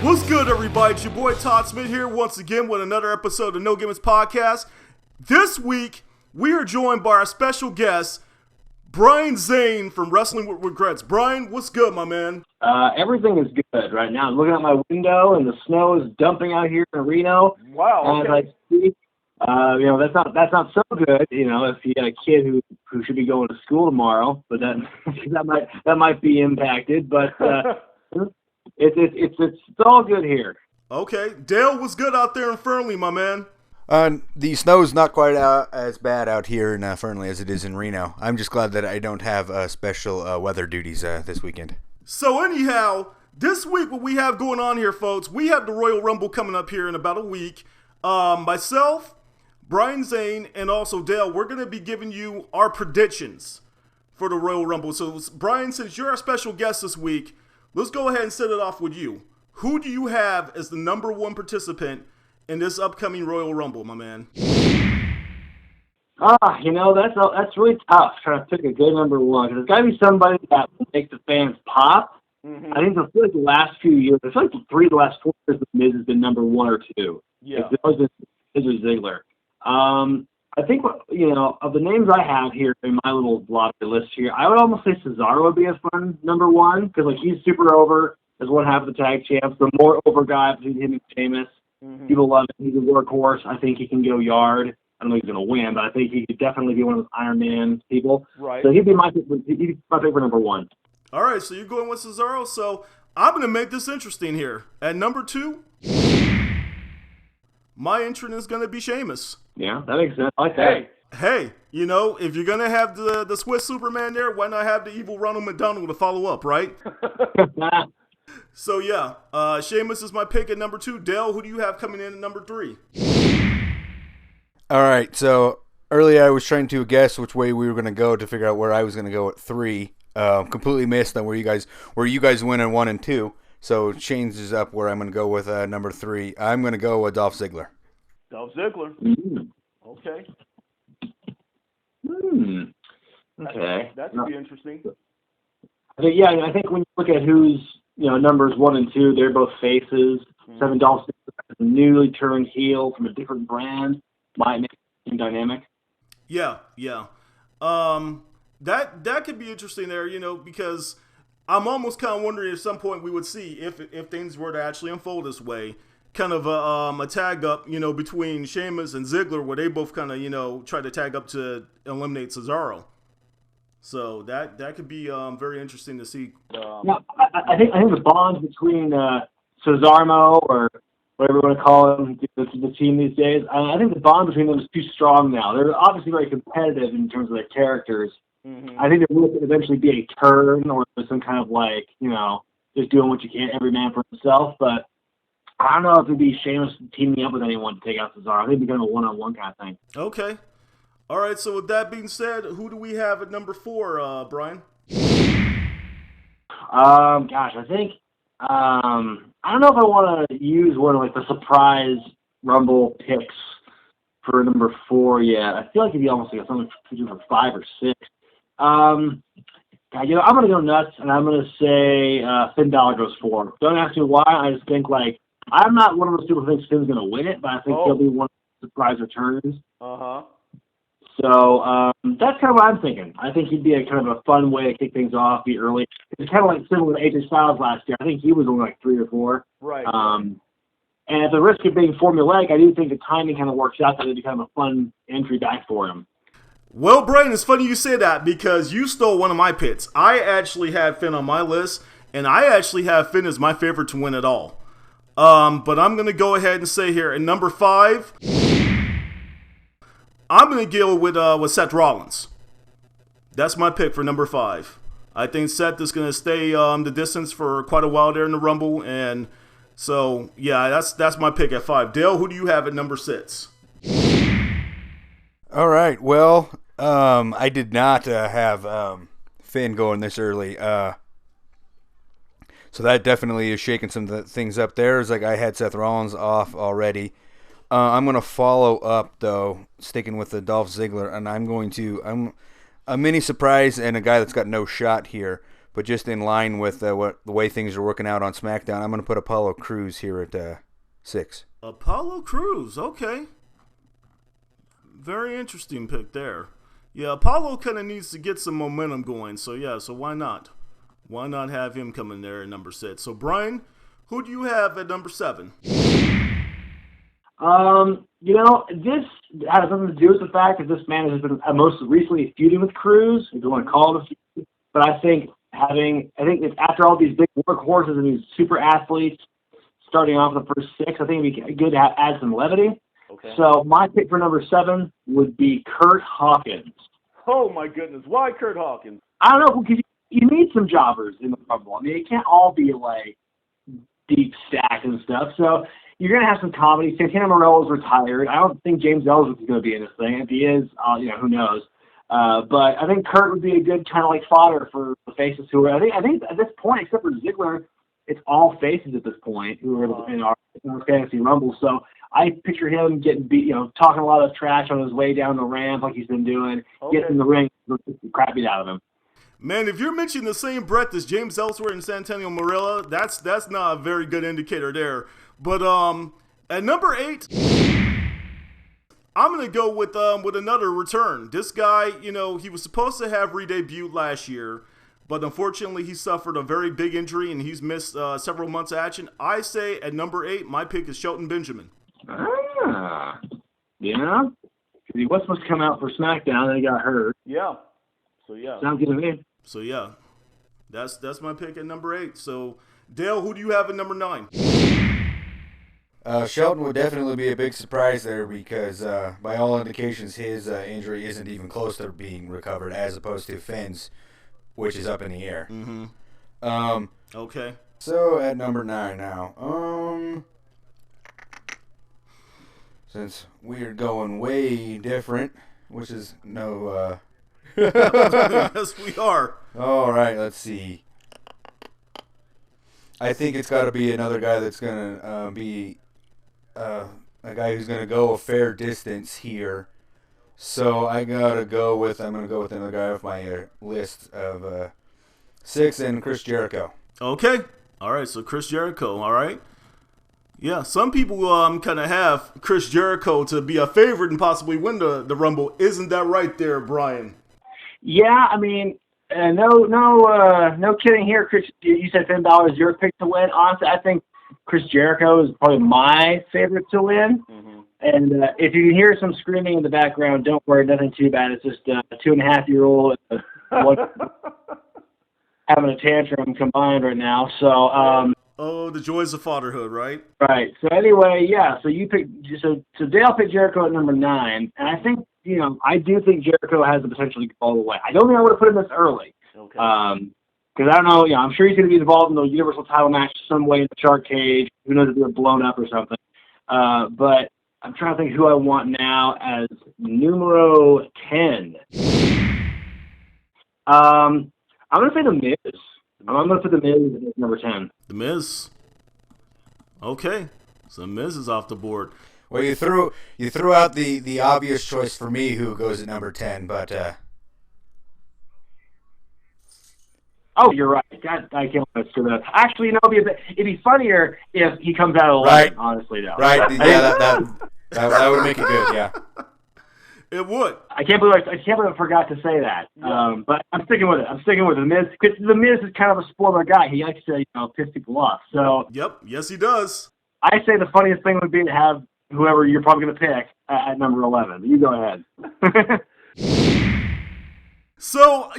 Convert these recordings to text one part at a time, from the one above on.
What's good, everybody? It's your boy Todd Smith here once again with another episode of No Gimmicks Podcast. This week, we are joined by our special guest, Brian Zane from Wrestling With Wregret. Brian, what's good, my man? Everything is good right now. I'm looking out my window, and the snow is dumping out here in Reno. Wow. Okay. As I speak, that's not so good. You know, if you got a kid who should be going to school tomorrow, but that might be impacted. But it's all good here. Okay, Dale, what's good out there in Fernley, my man? The snow's not quite as bad out here in Fernley as it is in Reno. I'm just glad that I don't have special weather duties this weekend. So anyhow, this week what we have going on here, folks, we have the Royal Rumble coming up here in about a week. Myself, Brian Zane, and also Dale, we're going to be giving you our predictions for the Royal Rumble. So Brian, since you're our special guest this week, let's go ahead and set it off with you. Who do you have as the number one participant in this upcoming Royal Rumble, my man? That's really tough, trying to pick a good number one. There's got to be somebody that will make the fans pop. Mm-hmm. I think the last few years, I feel like the last 4 years, The Miz has been number 1 or 2. Yeah. It was Ziggler. I think, of the names I have here in my little lottery list here, I would almost say Cesaro would be a fun number 1, because he's super over as one half of the tag champs, the more over guy between him and Sheamus. Mm-hmm. People love him. He's a workhorse. I think he can go yard. I don't know if he's going to win, but I think he could definitely be one of those Iron Man people. Right. So he'd be my favorite number 1. All right, so you're going with Cesaro. So I'm going to make this interesting here. At number 2, my entrant is going to be Sheamus. Yeah, that makes sense. I like that. Hey, if you're going to have the Swiss Superman there, why not have the evil Ronald McDonald to follow up, right? So, yeah, Sheamus is my pick at number 2. Dale, who do you have coming in at number 3? All right, so earlier I was trying to guess which way we were going to go to figure out where I was going to go at 3. Completely missed on where you guys went in 1 and 2. So it changes up where I'm going to go with number 3. I'm going to go with Dolph Ziggler. Dolph Ziggler. Mm. Okay. Okay. That could be interesting. I think when you look at who's numbers 1 and 2, they're both faces. Mm-hmm. Dolph Ziggler, newly turned heel from a different brand, might make it dynamic. Yeah. That could be interesting there, because I'm almost kind of wondering at some point we would see if things were to actually unfold this way, kind of a tag up, between Sheamus and Ziggler, where they both kind of, try to tag up to eliminate Cesaro. So that could be very interesting to see. I think the bond between Cesaro or whatever you want to call him, the team these days, I think the bond between them is too strong now. They're obviously very competitive in terms of their characters. Mm-hmm. I think there will eventually be a turn or some kind of just doing what you can, every man for himself. But I don't know if it'd be Sheamus teaming up with anyone to take out Cesaro. I think it'd be kind of a one-on-one kind of thing. Okay. All right, so with that being said, who do we have at number 4, Brian? I think I don't know if I want to use one of the surprise Rumble picks for number 4 yet. I feel like it'd be almost like something to do for 5 or 6. I'm gonna go nuts and I'm gonna say Finn Balor goes 4. Don't ask me why. I just think I'm not one of those people who thinks Finn's gonna win it, but I think he'll be one of the surprise returns. So that's kind of what I'm thinking. I think he'd be a kind of a fun way to kick things off, be early. It's kind of similar to AJ Styles last year. I think he was only 3 or 4. Right. And at the risk of being formulaic, I do think the timing kind of works out that it'd be kind of a fun entry back for him. Well, Brian, it's funny you say that because you stole one of my picks. I actually had Finn on my list, and I actually have Finn as my favorite to win it all. But I'm going to go ahead and say here, at number 5, I'm going to go with Seth Rollins. That's my pick for number 5. I think Seth is going to stay the distance for quite a while there in the Rumble, and so, yeah, that's my pick at 5. Dale, who do you have at number 6? All right, well, I did not have Finn going this early. So that definitely is shaking some things up there. It's I had Seth Rollins off already. I'm going to follow up, though, sticking with the Dolph Ziggler, and I'm a mini surprise and a guy that's got no shot here. but just in line with the way things are working out on SmackDown, I'm going to put Apollo Crews here at 6. Apollo Crews, okay. Very interesting pick there. Yeah, Apollo kind of needs to get some momentum going, so why not? Why not have him come in there at number 6? So, Brian, who do you have at number 7? This has something to do with the fact that this man has been most recently feuding with Cruz, if you want to call it a feud. But I think it's after all these big workhorses and these super athletes starting off the first 6, I think it'd be good to add some levity. Okay. So my pick for number 7 would be Kurt Hawkins. Oh my goodness, why Kurt Hawkins? I don't know, because you need some jobbers in the Rumble. I mean, it can't all be like deep stacked and stuff. So you're going to have some comedy. Santana Morella's retired. I don't think James Ellsworth is going to be in this thing. If he is, who knows. But I think Kurt would be a good kind of like fodder for the faces who are. I think at this point, except for Ziggler, it's all faces at this point who are in our fantasy Rumble. So I picture him getting beat, talking a lot of trash on his way down the ramp like he's been doing, gets in the ring, the crap beat out of him. Man, if you're mentioning the same breath as James Ellsworth and Santana Marella, that's not a very good indicator there. But at number 8, I'm gonna go with another return. This guy, he was supposed to have re-debuted last year, but unfortunately he suffered a very big injury and he's missed several months of action. I say at number 8, my pick is Shelton Benjamin. Because he was supposed to come out for SmackDown and he got hurt. Yeah. So yeah. Sounds good to me. So yeah, that's my pick at number 8. So Dale, who do you have at number 9? Shelton would definitely be a big surprise there because by all indications his injury isn't even close to being recovered, as opposed to Finn's, which is up in the air. Mm-hmm. Okay. So at number 9 now, since we're going way different, which is no. Yes, we are. All right, let's see. I think it's got to be another guy that's going to be a guy who's going to go a fair distance here. So I'm going to go with another guy off my list of 6, and Chris Jericho. Okay. All right, so Chris Jericho, all right. Yeah, some people kind of have Chris Jericho to be a favorite and possibly win the Rumble. Isn't that right there, Brian? Yeah, I mean, no kidding here, Chris. You said Finn Balor is your pick to win. Honestly, I think Chris Jericho is probably my favorite to win. Mm-hmm. And if you can hear some screaming in the background, don't worry, nothing too bad. It's just a 2.5-year-old having a tantrum combined right now. So. The joys of fatherhood, right? Right. So anyway, yeah. So you picked. So Dale picked Jericho at number 9, and I think I do think Jericho has the potential to go all the way. I don't think I would have put him this early. Okay. Because I don't know. I'm sure he's going to be involved in the Universal Title match some way in the shark cage. Who knows if they're blown up or something. But I'm trying to think who I want now as numero 10. I'm going to say The Miz. I'm going to put The Miz at number 10. The Miz. Okay. So The Miz is off the board. Well, you threw out the obvious choice for me, who goes at number 10, but oh, you're right. God, I can't let screw that up. Actually, it'd be funnier if he comes out of 11, right. Honestly, though. Right. Yeah, that would make it good, yeah. It would. I can't believe I forgot to say that. Yeah. But I'm sticking with it. The Miz, because The Miz is kind of a spoiler guy. He likes to, piss people off. So. Yep. Yes, he does. I say the funniest thing would be to have whoever you're probably going to pick at number 11. You go ahead. So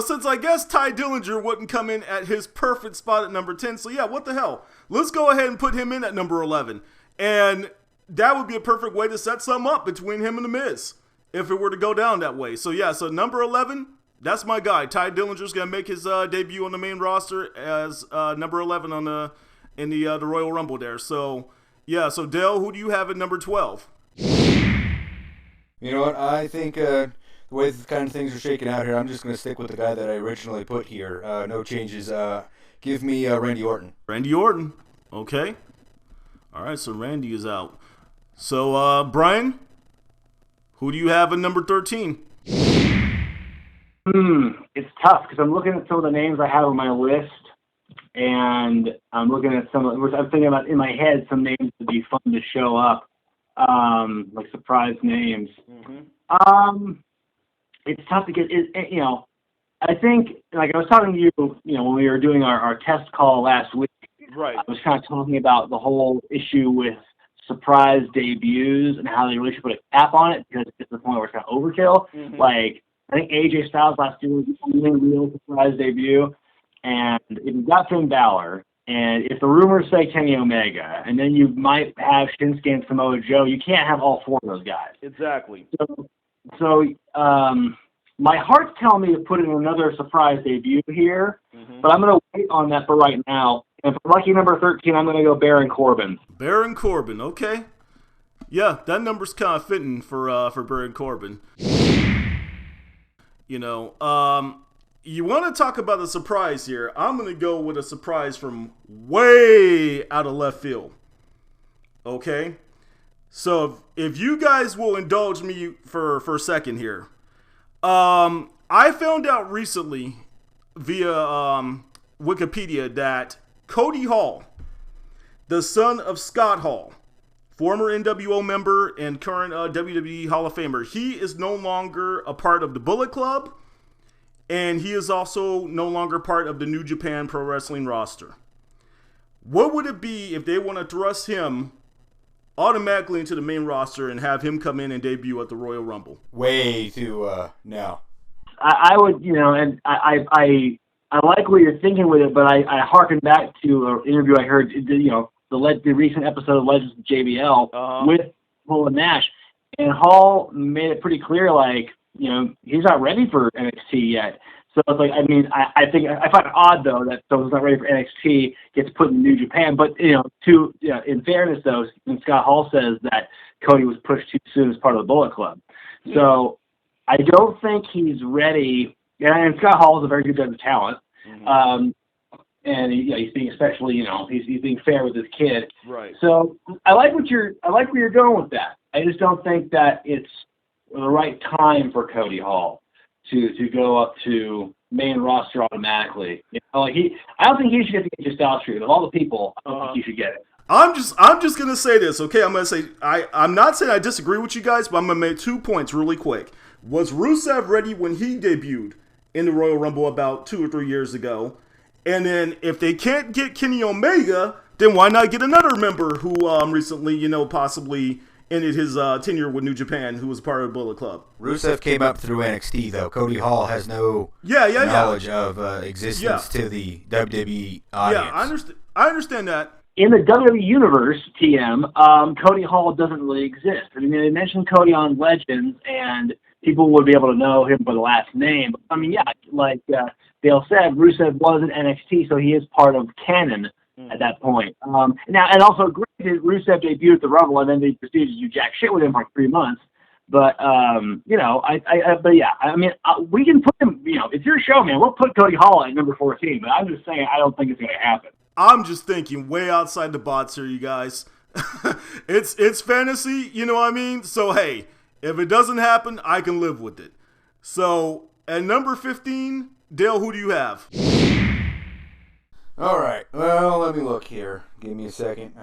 since I guess Ty Dillinger wouldn't come in at his perfect spot at number 10, so yeah, what the hell? Let's go ahead and put him in at number 11. And that would be a perfect way to set something up between him and The Miz, if it were to go down that way. So yeah, so number 11, that's my guy. Ty Dillinger's going to make his debut on the main roster as number 11 in the Royal Rumble there. So yeah, so Dale, who do you have at number 12? You know what? I think the way the kind of things are shaking out here, I'm just going to stick with the guy that I originally put here. No changes. Give me Randy Orton. Randy Orton. Okay. All right, so Randy is out. So, Brian, who do you have at number 13? I It's tough because I'm looking at some of the names I have on my list, and I'm looking at I'm thinking about in my head some names that would be fun to show up, like surprise names. It's tough to get. I think, like I was talking to you, when we were doing our test call last week. Right. I was kind of talking about the whole issue with surprise debuts and how they really should put a cap on it because it's the point where it's kind of overkill. Like, I think AJ Styles last year was the only real surprise debut, and if you got Finn Balor, and if the rumors say Kenny Omega, and then you might have Shinsuke and Samoa Joe, you can't have all four of those guys. Exactly. So my heart's telling me to put in another surprise debut here, but I'm going to wait on that for right now. And for lucky number 13, I'm going to go Baron Corbin. Baron Corbin, okay. Yeah, that number's kind of fitting for Baron Corbin. You want to talk about a surprise here. I'm going to go with a surprise from way out of left field. Okay? So if you guys will indulge me for a second here. I found out recently via Wikipedia that Cody Hall, the son of Scott Hall, former NWO member and current WWE Hall of Famer, he is no longer a part of the Bullet Club, and he is also no longer part of the New Japan Pro Wrestling roster. What would it be if they want to thrust him automatically into the main roster and have him come in and debut at the Royal Rumble? Way too no. I would, and I like what you're thinking with it, but I harken back to an interview I heard, the recent episode of Legends of JBL with Hall and Nash, and Hall made it pretty clear, like, he's not ready for NXT yet. So it's like, I think I find it odd though that someone's not ready for NXT gets put in New Japan. But in fairness though, Scott Hall says that Cody was pushed too soon as part of the Bullet Club. So I don't think he's ready. And Scott Hall is a very good judge of talent. And he's being especially, he's being fair with his kid. Right. So I like where you're going with that. I just don't think that it's the right time for Cody Hall to go up to main roster automatically. I don't think he should get the AJ Styles treatment. Of all the people, I don't think he should get it. I'm just gonna say this, okay? I'm gonna say I'm not saying I disagree with you guys, but I'm gonna make 2 points really quick. Was Rusev ready when he debuted in the Royal Rumble about 2 or 3 years ago? And then if they can't get Kenny Omega, then why not get another member who recently, possibly ended his tenure with New Japan, who was part of the Bullet Club? Rusev came up through NXT, though. Cody Hall has no knowledge of existence to the WWE audience. Yeah, I understand that. In the WWE Universe, TM, Cody Hall doesn't really exist. I mean, they mentioned Cody on Legends, and people would be able to know him by the last name. I mean, like Dale said, Rusev was in NXT, so he is part of canon at that point. And also, granted, Rusev debuted at the Rumble, and then they proceeded to do jack shit with him for like 3 months. But we can put him. It's your show, man. We'll put Cody Hall at number 14. But I'm just saying, I don't think it's going to happen. I'm just thinking way outside the box here, you guys. It's fantasy, you know what I mean? So hey, if it doesn't happen, I can live with it. So at number 15, Dale, who do you have? All right. Well, let me look here. Give me a second.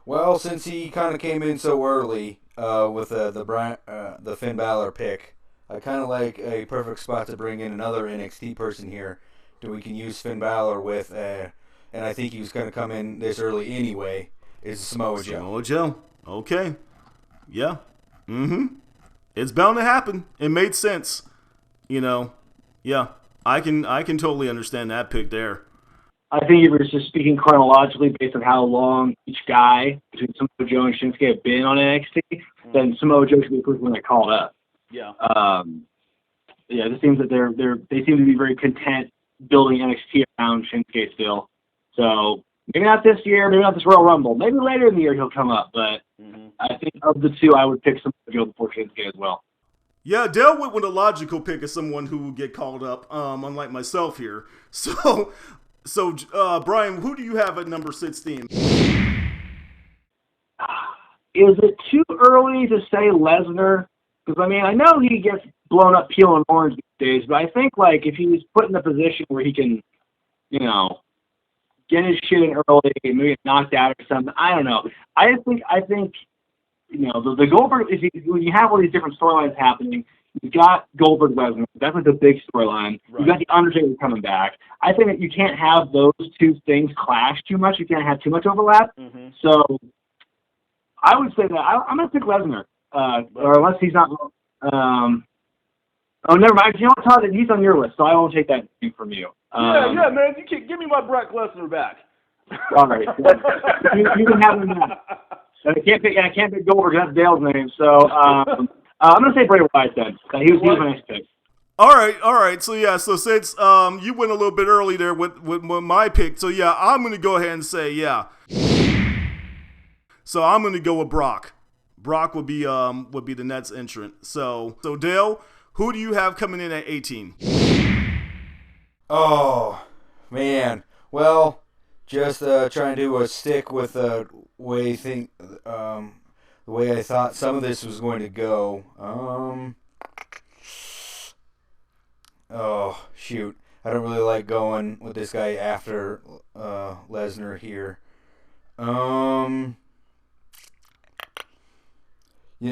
Well, since he kind of came in so early with the Finn Balor pick, I kind of like a perfect spot to bring in another NXT person here that we can use Finn Balor with, and I think he was going to come in this early anyway, is Samoa Joe. Samoa Joe. Okay. Yeah. It's bound to happen. It made sense. Yeah. I can totally understand that pick there. I think if we're just speaking chronologically based on how long each guy between Samoa Joe and Shinsuke have been on NXT, then Samoa Joe should be the first one they called up. Yeah. It just seems that they seem to be very content building NXT around Shinsuke still. So maybe not this year, maybe not this Royal Rumble. Maybe later in the year he'll come up. But I think of the two, I would pick Samoa Joe before Shinsuke as well. Yeah, Dale went with a logical pick of someone who will get called up, unlike myself here. So Brian, who do you have at number 16? is it too early to say Lesnar? Because, I mean, I know he gets blown up peeling orange these days, but I think, like, if he was put in a position where he can, you know, get his shit in early, maybe get knocked out or something, I don't know. I think, you know, the Goldberg, when you have all these different storylines happening, you've got Goldberg Lesnar. That's like the big storyline. Right. You've got the Undertaker coming back. I think that you can't have those two things clash too much. You can't have too much overlap. Mm-hmm. So I would say that I'm going to pick Lesnar, or unless he's not. Oh, never mind. You know what, Todd? He's on your list, so I won't take that from you. Yeah, man. You can give me my Brock Lesnar back. All right. You can have him back. I can't pick Goldberg. That's Dale's name. So I'm going to say Bray Wyatt then. He was my next pick. All right. So yeah, so since you went a little bit early there with my pick, so yeah, I'm going to go ahead and say yeah. So I'm going to go with Brock. Brock would be the next entrant. So Dale, who do you have coming in at 18? Oh man, well, just trying to stick with the way I thought some of this was going to go. Oh shoot, I don't really like going with this guy after Lesnar here.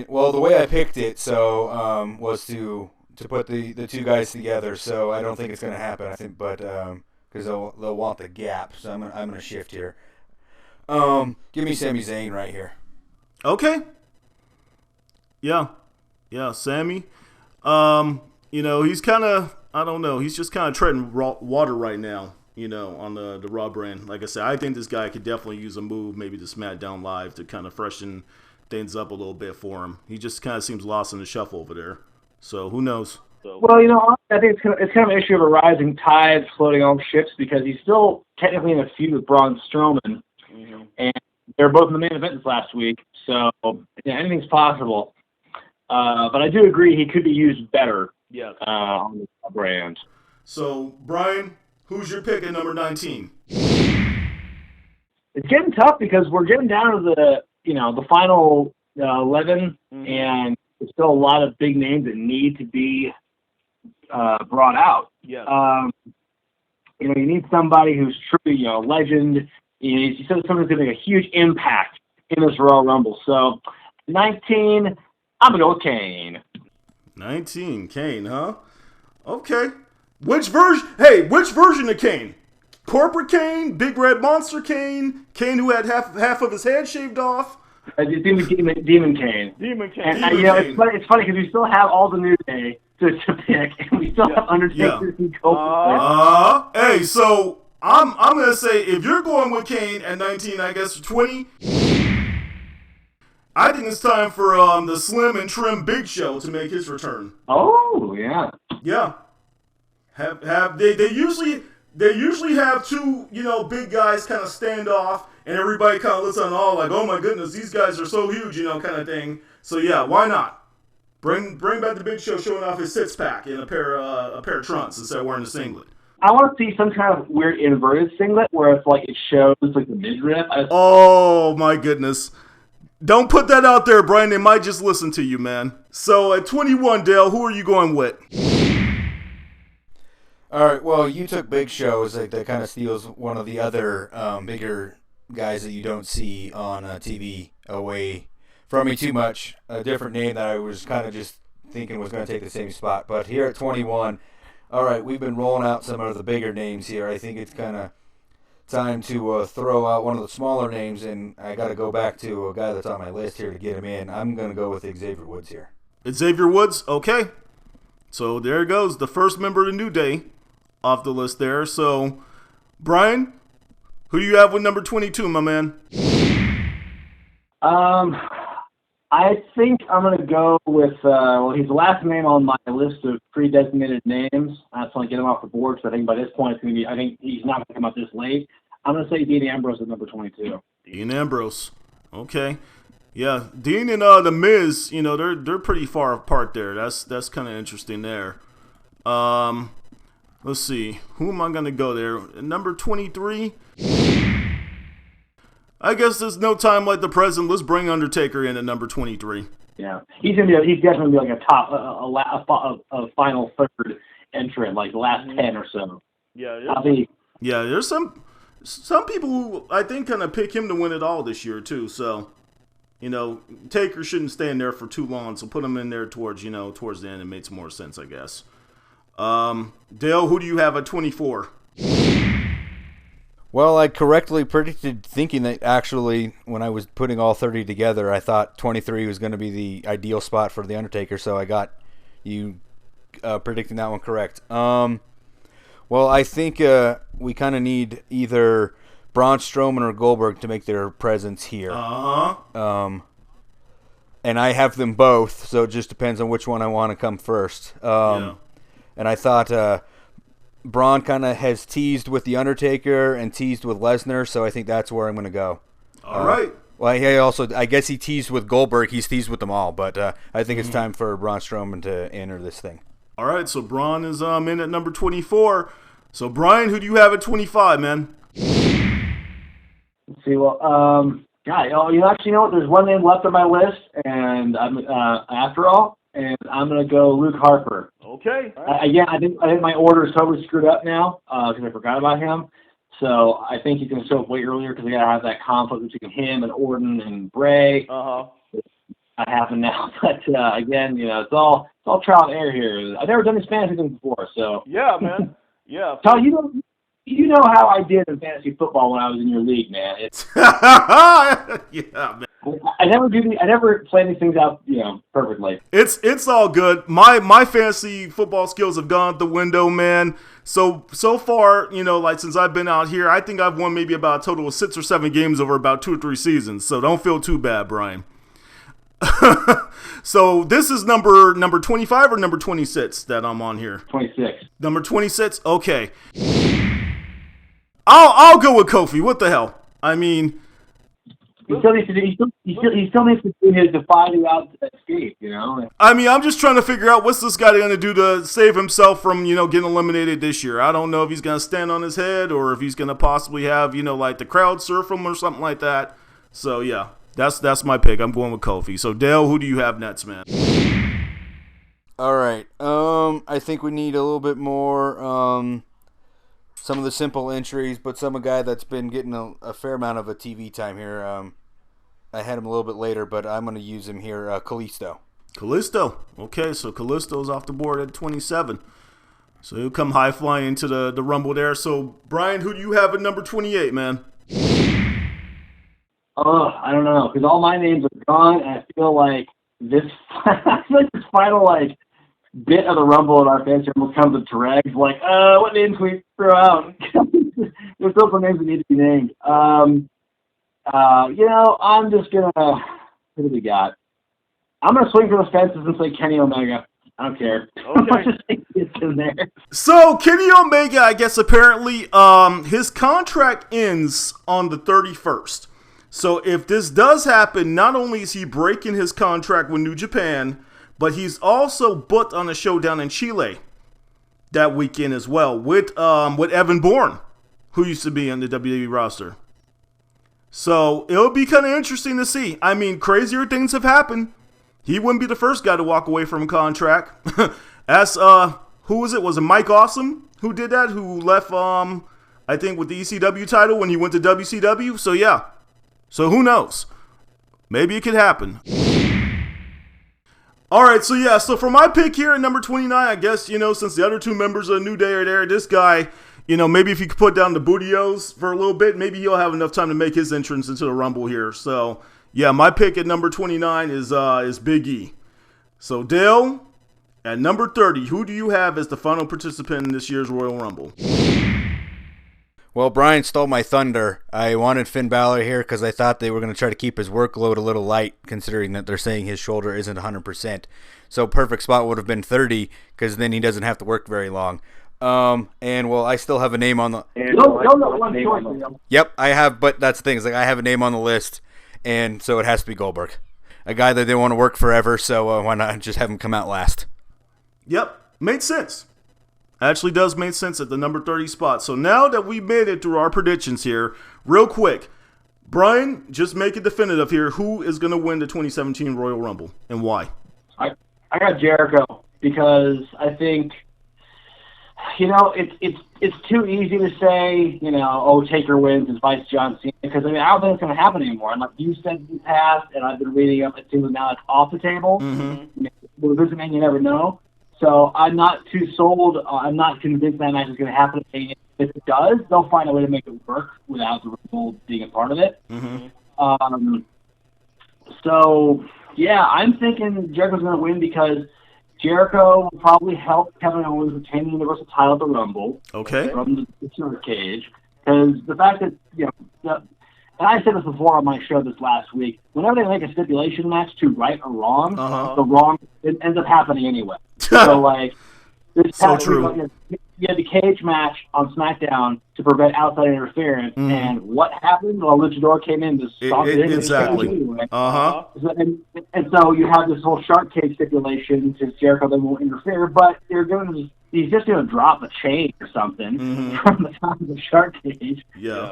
Well, the way I picked it, was to put the two guys together. So I don't think it's going to happen. I think, but because they'll want the gap. So I'm gonna shift here. Give me Sami Zayn right here. Okay. Yeah, Sami. You know, he's kind of, I don't know, he's just kind of treading water right now. You know, on the Raw brand. Like I said, I think this guy could definitely use a move, maybe to SmackDown Live, to kind of freshen things up a little bit for him. He just kind of seems lost in the shuffle over there. So who knows? Well, you know, I think it's kind of an issue of a rising tide floating all ships, because he's still technically in a feud with Braun Strowman, mm-hmm. and they're both in the main event this last week. So yeah, anything's possible. But I do agree he could be used better. Yes. On the brand. So Brian, who's your pick at number 19? It's getting tough because we're getting down to the final 11, mm-hmm. and there's still a lot of big names that need to be brought out. Yeah. You need somebody who's truly, legend. You said somebody's going to make a huge impact in this Royal Rumble. So 19, I'm going to go with Kane. 19, Kane, huh? Okay. Which version of Kane? Corporate Kane, Big Red Monster Kane, Kane who had half of his head shaved off. Demon Kane. Demon Kane. It's funny because we still have all the New Day to pick, and we still have Undertaker and Goldberg. Hey, so I'm gonna say if you're going with Kane at 19, I guess 20. I think it's time for the Slim and Trim Big Show to make his return. Oh yeah. Yeah. They usually have two, big guys kind of stand off, and everybody kind of looks on all like, oh my goodness, these guys are so huge, kind of thing. So yeah, why not? Bring back the Big Show showing off his six-pack in a pair of trunks instead of wearing a singlet. I want to see some kind of weird inverted singlet where it's like it shows like the midriff. Oh my goodness. Don't put that out there, Brian. They might just listen to you, man. So at 21, Dale, who are you going with? All right, well, you took Big Show. That kind of steals one of the other bigger guys that you don't see on TV away from me too much. A different name that I was kind of just thinking was going to take the same spot. But here at 21, all right, we've been rolling out some of the bigger names here. I think it's kind of time to throw out one of the smaller names, and I got to go back to a guy that's on my list here to get him in. I'm going to go with Xavier Woods here. Xavier Woods, okay. So there it goes, the first member of the New Day off the list there. So, Brian, who do you have with number 22, my man? I think I'm going to go with, he's the last name on my list of pre-designated names. I just want to get him off the board because I think by this point it's going to be, I think he's not going to come out this late. I'm going to say Dean Ambrose at number 22. Dean Ambrose. Okay. Yeah, Dean and The Miz, they're pretty far apart there. That's kind of interesting there. Let's see. Who am I going to go there? Number 23? I guess there's no time like the present. Let's bring Undertaker in at number 23. Yeah, he's definitely gonna be like a final third entrant, like the last 10 or so. Yeah. Yeah, there's some people who I think kind of pick him to win it all this year too. So, Taker shouldn't stay in there for too long. So put him in there towards the end. It makes more sense, I guess. Dale, who do you have at 24? Well, I correctly predicted, thinking that actually when I was putting all 30 together, I thought 23 was going to be the ideal spot for The Undertaker, so I got you predicting that one correct. Well, I think we kind of need either Braun Strowman or Goldberg to make their presence here. And I have them both, so it just depends on which one I want to come first. And I thought Braun kind of has teased with The Undertaker and teased with Lesnar, so I think that's where I'm going to go. All right. Well, I guess he teased with Goldberg. He's teased with them all, but I think it's time for Braun Strowman to enter this thing. All right, so Braun is in at number 24. So, Brian, who do you have at 25, man? Let's see, well, you actually know what? There's one name left on my list, and I'm after all, and I'm going to go Luke Harper. Okay. Again, I think my order is totally screwed up now because I forgot about him. So I think he's going to show up way earlier because I got to have that conflict between him and Orton and Bray. Not happening now, but again, it's all trial and error here. I've never done this fantasy thing before, so yeah, man. Yeah. Todd, you know how I did in fantasy football when I was in your league, man. Yeah, man. I never plan these things out, perfectly. It's all good. My fantasy football skills have gone out the window, man. So far, since I've been out here, I think I've won maybe about a total of 6 or 7 games over about 2 or 3 seasons. So don't feel too bad, Brian. So this is number 25 or number 26 that I'm on here? 26. Number 26? Okay. I'll go with Kofi. What the hell? I mean, he still needs to do his defy the odds escape, I mean, I'm just trying to figure out what's this guy going to do to save himself from, getting eliminated this year. I don't know if he's going to stand on his head or if he's going to possibly have, like the crowd surf him or something like that. So, yeah. That's my pick. I'm going with Kofi. So, Dale, who do you have next, man? All right. I think we need a little bit more, some of the simple entries, but some a guy that's been getting a fair amount of a TV time here. I had him a little bit later, but I'm going to use him here, Kalisto. Kalisto. Okay, so Kalisto's off the board at 27. So he'll come high flying into the Rumble there. So, Brian, who do you have at number 28, man? I don't know, because all my names are gone, and I feel like this final bit of the Rumble in our fantasy Rumble comes to dregs. What names can we throw out? There's still some names that need to be named. I'm just gonna. Who do we got? I'm gonna swing for the fences and say Kenny Omega. I don't care. Okay. Just think it's in there. So Kenny Omega, I guess apparently, his contract ends on the 31st. So if this does happen, not only is he breaking his contract with New Japan, but he's also booked on a show down in Chile that weekend as well with Evan Bourne, who used to be on the WWE roster. So it'll be kind of interesting to see. I mean, crazier things have happened. He wouldn't be the first guy to walk away from a contract. As who was it? Was it Mike Awesome who did that? Who left I think with the ECW title when he went to WCW? So yeah. So who knows? Maybe it could happen. All right, so yeah, so for my pick here at number 29, I guess, since the other 2 members of New Day are there, this guy, maybe if he could put down the Bootios for a little bit, maybe he'll have enough time to make his entrance into the Rumble here. So, yeah, my pick at number 29 is Big E. So, Dale, at number 30, who do you have as the final participant in this year's Royal Rumble? Well, Brian stole my thunder. I wanted Finn Balor here because I thought they were going to try to keep his workload a little light, considering that they're saying his shoulder isn't 100%. So perfect spot would have been 30, because then he doesn't have to work very long. I still have a name on the... Yep, I have, but that's the thing. I have a name on the list, and so it has to be Goldberg. A guy that they want to work forever, so why not just have him come out last? Yep, made sense. Actually does make sense at the number 30 spot. So now that we made it through our predictions here, real quick, Brian, just make it definitive here. Who is going to win the 2017 Royal Rumble and why? I got Jericho because I think, it's too easy to say, Taker wins and vice John Cena, because I don't think it's going to happen anymore. And like you said in the past, and I've been reading up, it seems now it's off the table. Mm-hmm. With this man, you never know. So I'm not too sold. I'm not convinced that match is going to happen. If it does, they'll find a way to make it work without the Rumble being a part of it. Mm-hmm. So, yeah, I'm thinking Jericho's going to win because Jericho will probably help Kevin Owens retain the Universal title at the Rumble. Okay. From the center cage. Because the fact that, and I said this before on my show this last week, whenever they make a stipulation match to right or wrong, the wrong, it ends up happening anyway. So, this so true. You had the cage match on SmackDown to prevent outside interference, and what happened? Well, Luchador came in to stop it. Exactly. Anyway. And so you have this whole shark cage stipulation since Jericho then won't interfere, but he's just going to drop a chain or something from the top of the shark cage. Yeah.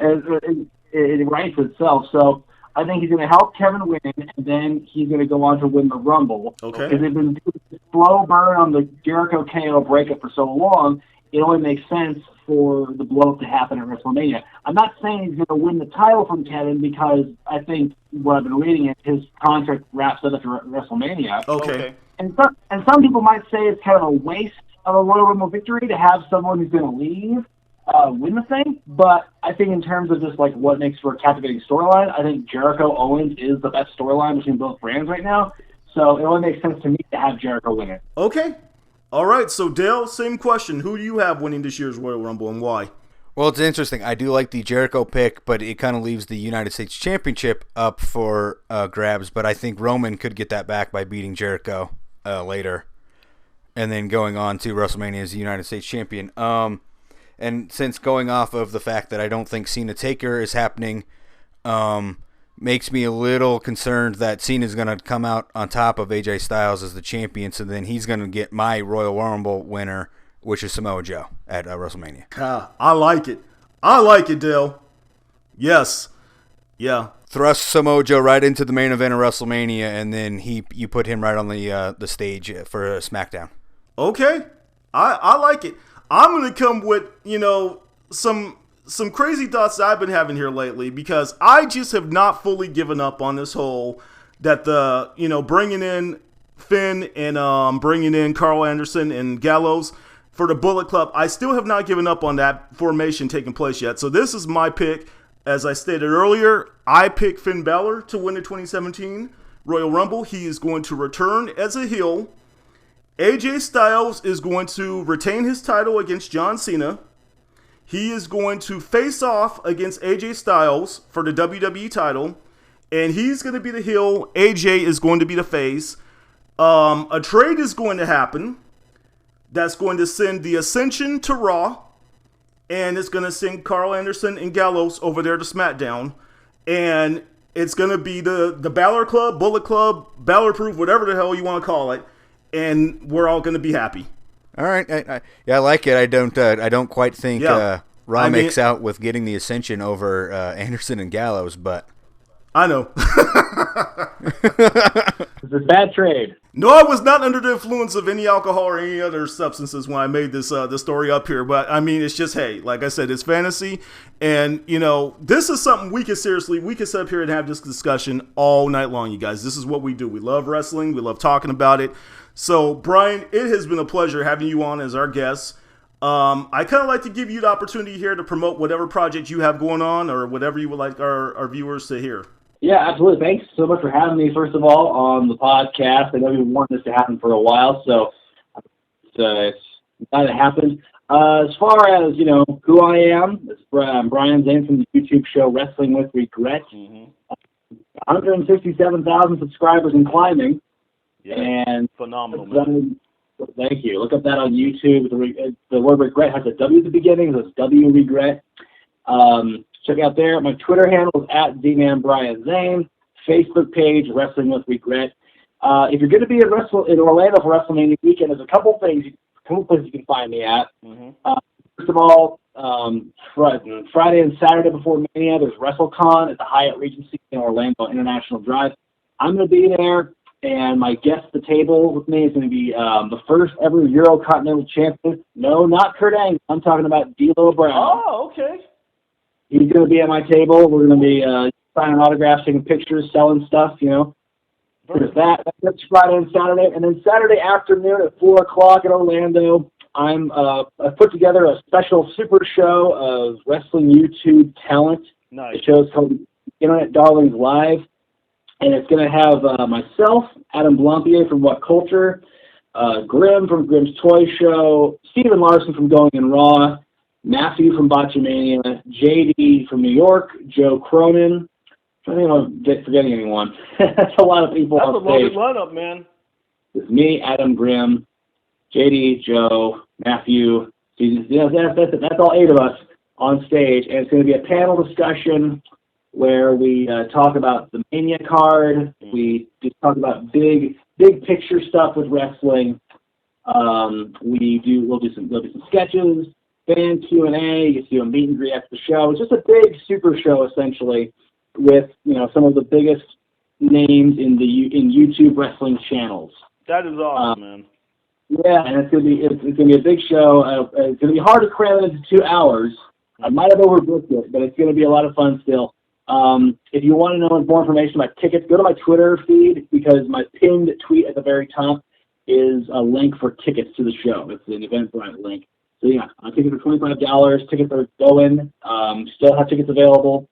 It writes itself. So I think he's going to help Kevin win, and then he's going to go on to win the Rumble. Okay. Because they've been doing this slow burn on the Jericho KO breakup for so long, it only makes sense for the blow-up to happen at WrestleMania. I'm not saying he's going to win the title from Kevin because I think what I've been reading is his contract wraps up after WrestleMania. Okay. And some people might say it's kind of a waste of a Royal Rumble victory to have someone who's going to leave win the thing, but I think in terms of just like what makes for a captivating storyline, I think Jericho Owens is the best storyline between both brands right now, so it only makes sense to me to have Jericho win it. Okay. All right, so Dale, same question. Who do you have winning this year's Royal Rumble and why? Well, it's interesting. I do like the Jericho pick, but it kind of leaves the United States Championship up for grabs, but I think Roman could get that back by beating Jericho later and then going on to WrestleMania as the United States Champion. And since going off of the fact that I don't think Cena Taker is happening, makes me a little concerned that Cena's going to come out on top of AJ Styles as the champion, so then he's going to get my Royal Rumble winner, which is Samoa Joe at WrestleMania. I like it. I like it, Dale. Yes. Yeah. Thrust Samoa Joe right into the main event of WrestleMania, and then you put him right on the stage for SmackDown. Okay. I like it. I'm going to come with, some crazy thoughts that I've been having here lately because I just have not fully given up on this whole that bringing in Finn and bringing in Carl Anderson and Gallows for the Bullet Club. I still have not given up on that formation taking place yet. So this is my pick. As I stated earlier, I pick Finn Balor to win the 2017 Royal Rumble. He is going to return as a heel. AJ Styles is going to retain his title against John Cena. He is going to face off against AJ Styles for the WWE title. And he's going to be the heel. AJ is going to be the face. A trade is going to happen. That's going to send the Ascension to Raw. And it's going to send Carl Anderson and Gallows over there to SmackDown. And it's going to be the Balor Club, Bullet Club, Balor Proof, whatever the hell you want to call it. And we're all going to be happy. All right, I like it. I don't quite think Raw makes out with getting the Ascension over Anderson and Gallows, but I know. It's a bad trade. No, I was not under the influence of any alcohol or any other substances when I made this story up here. But I mean, it's just, hey, like I said, it's fantasy, and this is something we can sit up here and have this discussion all night long, you guys. This is what we do. We love wrestling. We love talking about it. So, Brian, it has been a pleasure having you on as our guest. I kind of like to give you the opportunity here to promote whatever project you have going on or whatever you would like our viewers to hear. Yeah, absolutely. Thanks so much for having me, first of all, on the podcast. I know you've been wanting this to happen for a while, so it's glad it happened. As far as, who I am, I'm Brian Zane from the YouTube show Wrestling With Wregret. 167,000 subscribers and climbing. Yeah, and phenomenal, man. Thank you. Look up that on YouTube. The word regret has a W at the beginning, so it's W Regret. Check out there. My Twitter handle is @ZmanBrianZane. Facebook page, Wrestling With Wregret. If you're going to be in Orlando for WrestleMania weekend, there's a couple places you can find me at. First of all, Friday and Saturday before Mania, there's WrestleCon at the Hyatt Regency in Orlando International Drive. I'm going to be there, and my guest at the table with me is going to be the first ever Eurocontinental champion. No, not Kurt Angle. I'm talking about D'Lo Brown. Oh, okay. He's going to be at my table. We're going to be signing autographs, taking pictures, selling stuff, There's that. That's Friday and Saturday. And then Saturday afternoon at 4 o'clock in Orlando, I've put together a special super show of wrestling YouTube talent. Nice. The show's called Internet Darlings Live. And it's going to have myself, Adam Blumpier from What Culture, Grimm from Grimm's Toy Show, Steven Larson from Going in Raw, Matthew from Botchamania, JD from New York, Joe Cronin. I don't think I'm forgetting anyone. That's a lot of people That's on stage. That's a loaded lineup, man. It's me, Adam, Grimm, JD, Joe, Matthew. That's all 8 of us on stage. And it's going to be a panel discussion where we talk about the Mania card. We just talk about big picture stuff with wrestling. There'll be some sketches, fan Q&A. You see a meet and greet after the show. It's just a big super show essentially with some of the biggest names in YouTube wrestling channels. That is awesome, man. Yeah, and it's gonna be a big show. It's gonna be hard to cram it into 2 hours. I might have overbooked it, but it's gonna be a lot of fun still. If you want to know more information about tickets, go to my Twitter feed because my pinned tweet at the very top is a link for tickets to the show. It's an Eventbrite link. So yeah, tickets are $25. Tickets are going. Still have tickets available.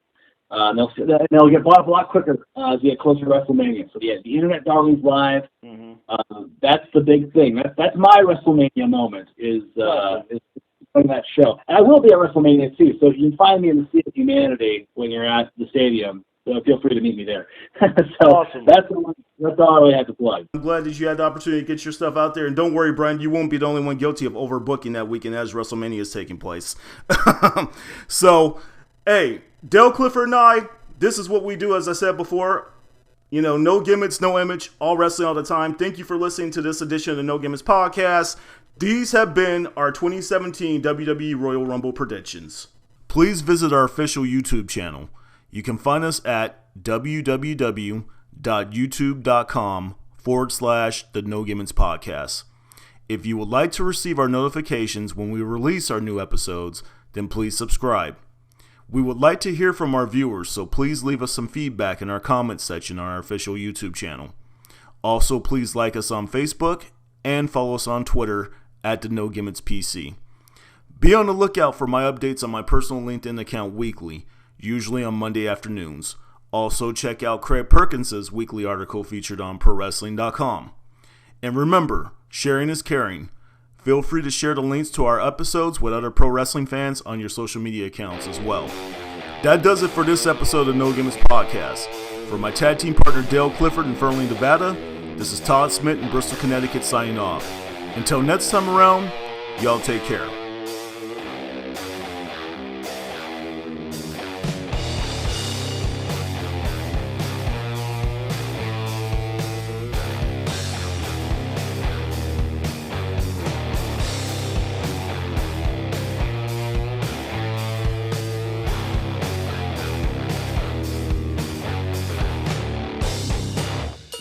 They'll get bought up a lot quicker as we get closer to WrestleMania. So yeah, the Internet Darlings Live. Mm-hmm. That's the big thing. That's my WrestleMania moment is playing that show. And I will be at WrestleMania too. So you can find me in the Sea of Humanity when you're at the stadium. So feel free to meet me there. So awesome. That's all I really have to plug. I'm glad that you had the opportunity to get your stuff out there. And don't worry, Brian, you won't be the only one guilty of overbooking that weekend as WrestleMania is taking place. So, hey, Dale Clifford and I, this is what we do, as I said before. No gimmicks, no image, all wrestling all the time. Thank you for listening to this edition of the No Gimmicks Podcast. These have been our 2017 WWE Royal Rumble predictions. Please visit our official YouTube channel. You can find us at www.youtube.com/the No Gimmicks Podcast. If you would like to receive our notifications when we release our new episodes, then please subscribe. We would like to hear from our viewers, so please leave us some feedback in our comments section on our official YouTube channel. Also, please like us on Facebook and follow us on Twitter at the No Gimmicks PC. Be on the lookout for my updates on my personal LinkedIn account weekly, usually on Monday afternoons. Also, check out Craig Perkins' weekly article featured on ProWrestling.com. And remember, sharing is caring. Feel free to share the links to our episodes with other pro wrestling fans on your social media accounts as well. That does it for this episode of No Gimmicks Podcast. For my tag team partner Dale Clifford in Fernley, Nevada, this is Todd Smith in Bristol, Connecticut signing off. Until next time around, y'all take care.